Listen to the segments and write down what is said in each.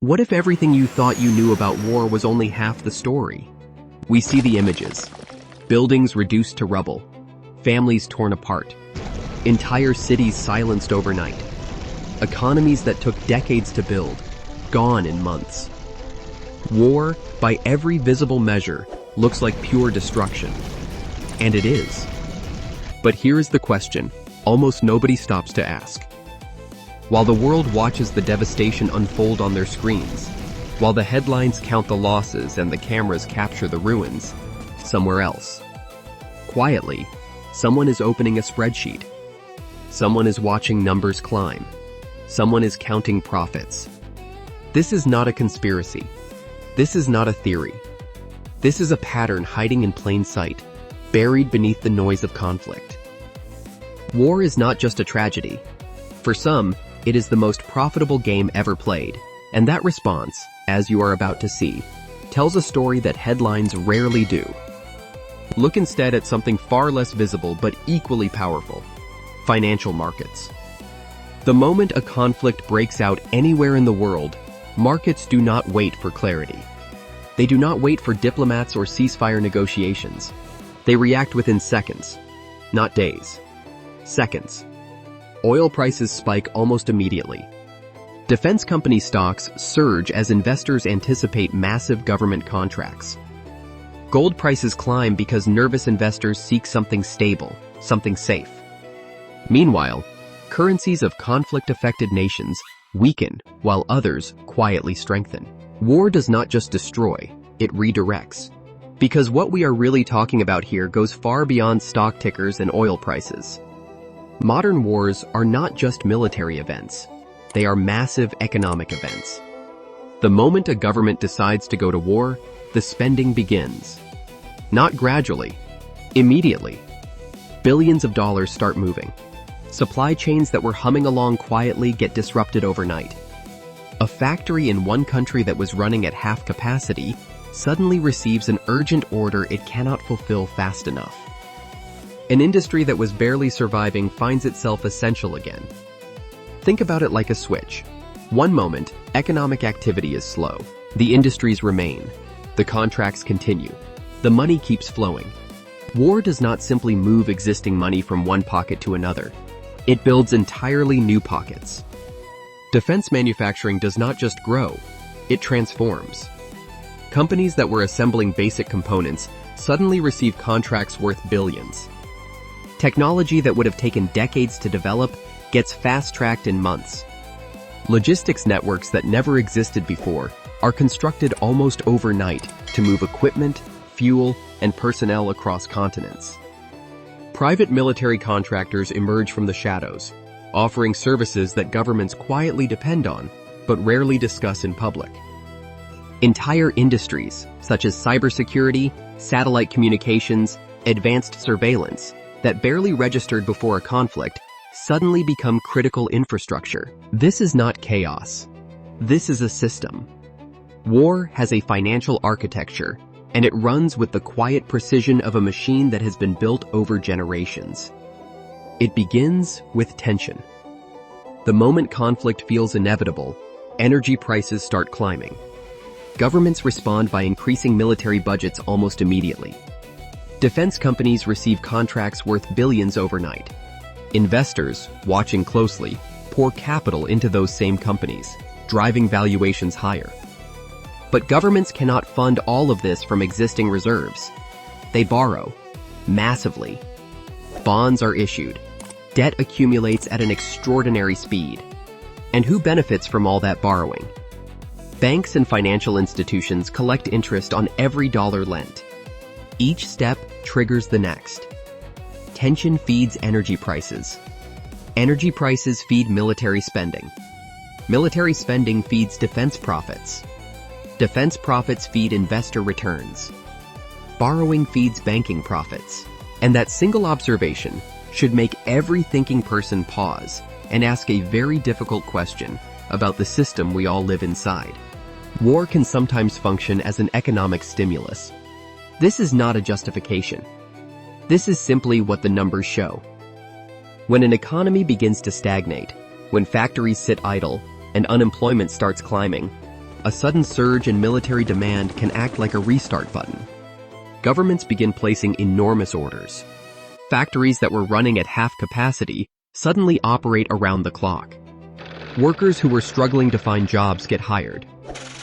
What if everything you thought you knew about war was only half the story? We see the images. Buildings reduced to rubble. Families torn apart. Entire cities silenced overnight. Economies that took decades to build, gone in months. War, by every visible measure, looks like pure destruction. And it is. But here is the question almost nobody stops to ask. While the world watches the devastation unfold on their screens, while the headlines count the losses and the cameras capture the ruins, somewhere else, quietly, someone is opening a spreadsheet. Someone is watching numbers climb. Someone is counting profits. This is not a conspiracy. This is not a theory. This is a pattern hiding in plain sight, buried beneath the noise of conflict. War is not just a tragedy. For some, it is the most profitable game ever played, and that response, as you are about to see, tells a story that headlines rarely do. Look instead at something far less visible but equally powerful: financial markets. The moment a conflict breaks out anywhere in the world, markets do not wait for clarity. They do not wait for diplomats or ceasefire negotiations. They react within seconds, not days. Seconds. Oil prices spike almost immediately. Defense company stocks surge as investors anticipate massive government contracts. Gold prices climb because nervous investors seek something stable, something safe. Meanwhile, currencies of conflict-affected nations weaken while others quietly strengthen. War does not just destroy, it redirects. Because what we are really talking about here goes far beyond stock tickers and oil prices. Modern wars are not just military events. They are massive economic events. The moment a government decides to go to war, the spending begins. Not gradually, immediately. Billions of dollars start moving. Supply chains that were humming along quietly get disrupted overnight. A factory in one country that was running at half capacity suddenly receives an urgent order it cannot fulfill fast enough. An industry that was barely surviving finds itself essential again. Think about it like a switch. One moment, economic activity is slow. The industries remain. The contracts continue. The money keeps flowing. War does not simply move existing money from one pocket to another. It builds entirely new pockets. Defense manufacturing does not just grow, it transforms. Companies that were assembling basic components suddenly receive contracts worth billions. Technology that would have taken decades to develop gets fast-tracked in months. Logistics networks that never existed before are constructed almost overnight to move equipment, fuel, and personnel across continents. Private military contractors emerge from the shadows, offering services that governments quietly depend on, but rarely discuss in public. Entire industries, such as cybersecurity, satellite communications, advanced surveillance, that barely registered before a conflict, suddenly become critical infrastructure. This is not chaos. This is a system. War has a financial architecture, and it runs with the quiet precision of a machine that has been built over generations. It begins with tension. The moment conflict feels inevitable, energy prices start climbing. Governments respond by increasing military budgets almost immediately. Defense companies receive contracts worth billions overnight. Investors, watching closely, pour capital into those same companies, driving valuations higher. But governments cannot fund all of this from existing reserves. They borrow, massively. Bonds are issued. Debt accumulates at an extraordinary speed. And who benefits from all that borrowing? Banks and financial institutions collect interest on every dollar lent. Each step triggers the next. Tension feeds energy prices. Energy prices feed military spending. Military spending feeds defense profits. Defense profits feed investor returns. Borrowing feeds banking profits. And that single observation should make every thinking person pause and ask a very difficult question about the system we all live inside. War can sometimes function as an economic stimulus. This is not a justification. This is simply what the numbers show. When an economy begins to stagnate, when factories sit idle and unemployment starts climbing, a sudden surge in military demand can act like a restart button. Governments begin placing enormous orders. Factories that were running at half capacity suddenly operate around the clock. Workers who were struggling to find jobs get hired.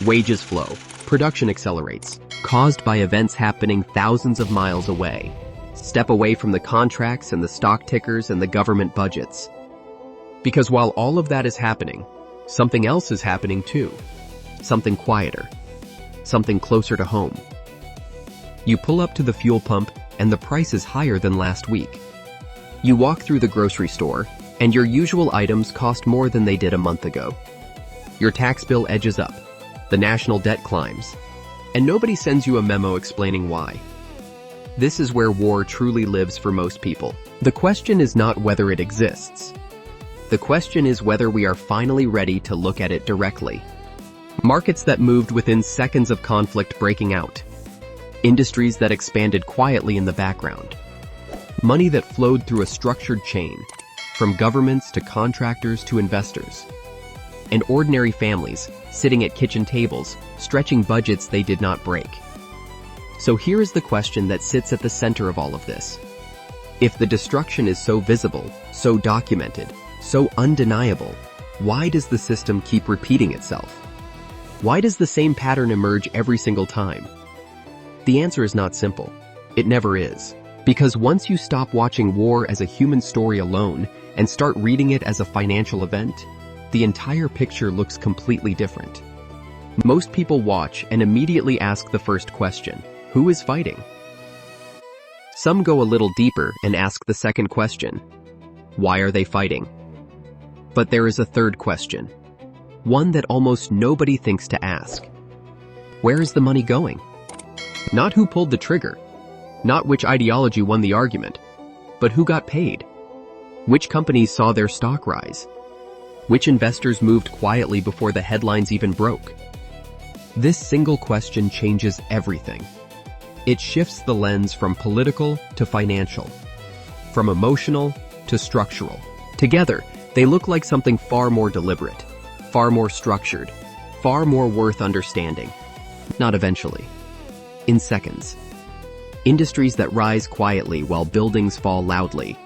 Wages flow, production accelerates, caused by events happening thousands of miles away. Step away from the contracts and the stock tickers and the government budgets. Because while all of that is happening, something else is happening too. Something quieter. Something closer to home. You pull up to the fuel pump and the price is higher than last week. You walk through the grocery store and your usual items cost more than they did a month ago. Your tax bill edges up. The national debt climbs. And nobody sends you a memo explaining why. This is where war truly lives for most people. The question is not whether it exists. The question is whether we are finally ready to look at it directly. Markets that moved within seconds of conflict breaking out. Industries that expanded quietly in the background. Money that flowed through a structured chain, from governments to contractors to investors. And ordinary families, sitting at kitchen tables, stretching budgets they did not break. So here is the question that sits at the center of all of this. If the destruction is so visible, so documented, so undeniable, why does the system keep repeating itself? Why does the same pattern emerge every single time? The answer is not simple. It never is. Because once you stop watching war as a human story alone and start reading it as a financial event, the entire picture looks completely different. Most people watch and immediately ask the first question, who is fighting? Some go a little deeper and ask the second question, why are they fighting? But there is a third question, one that almost nobody thinks to ask. Where is the money going? Not who pulled the trigger, not which ideology won the argument, but who got paid? Which companies saw their stock rise? Which investors moved quietly before the headlines even broke? This single question changes everything. It shifts the lens from political to financial, from emotional to structural. Together, they look like something far more deliberate, far more structured, far more worth understanding. Not eventually. In seconds. Industries that rise quietly while buildings fall loudly.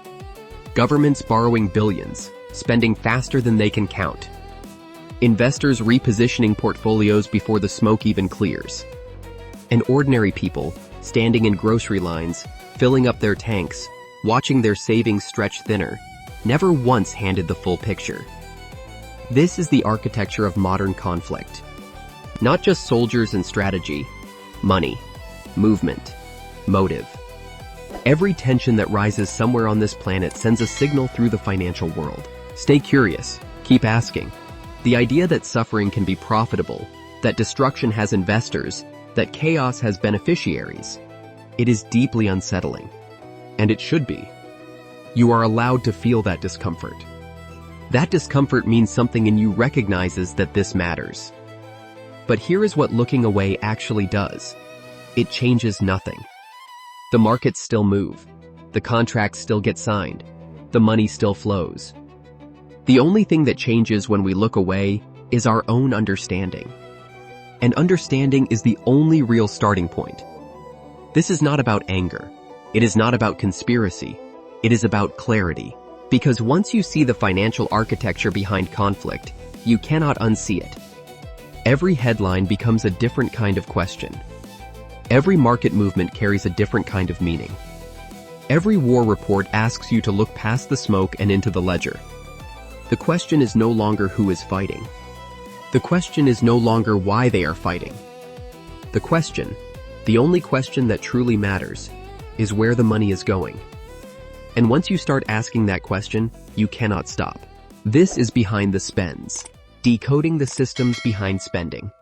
Governments borrowing billions, spending faster than they can count. Investors repositioning portfolios before the smoke even clears. And ordinary people, standing in grocery lines, filling up their tanks, watching their savings stretch thinner, never once handed the full picture. This is the architecture of modern conflict. Not just soldiers and strategy, money, movement, motive. Every tension that rises somewhere on this planet sends a signal through the financial world. Stay curious, keep asking. The idea that suffering can be profitable, that destruction has investors, that chaos has beneficiaries, it is deeply unsettling. And it should be. You are allowed to feel that discomfort. That discomfort means something in you recognizes that this matters. But here is what looking away actually does. It changes nothing. The markets still move. The contracts still get signed. The money still flows. The only thing that changes when we look away is our own understanding. And understanding is the only real starting point. This is not about anger. It is not about conspiracy. It is about clarity. Because once you see the financial architecture behind conflict, you cannot unsee it. Every headline becomes a different kind of question. Every market movement carries a different kind of meaning. Every war report asks you to look past the smoke and into the ledger. The question is no longer who is fighting. The question is no longer why they are fighting. The only question that truly matters, is where the money is going. And once you start asking that question, you cannot stop. This is Behind the Spends, decoding the systems behind spending.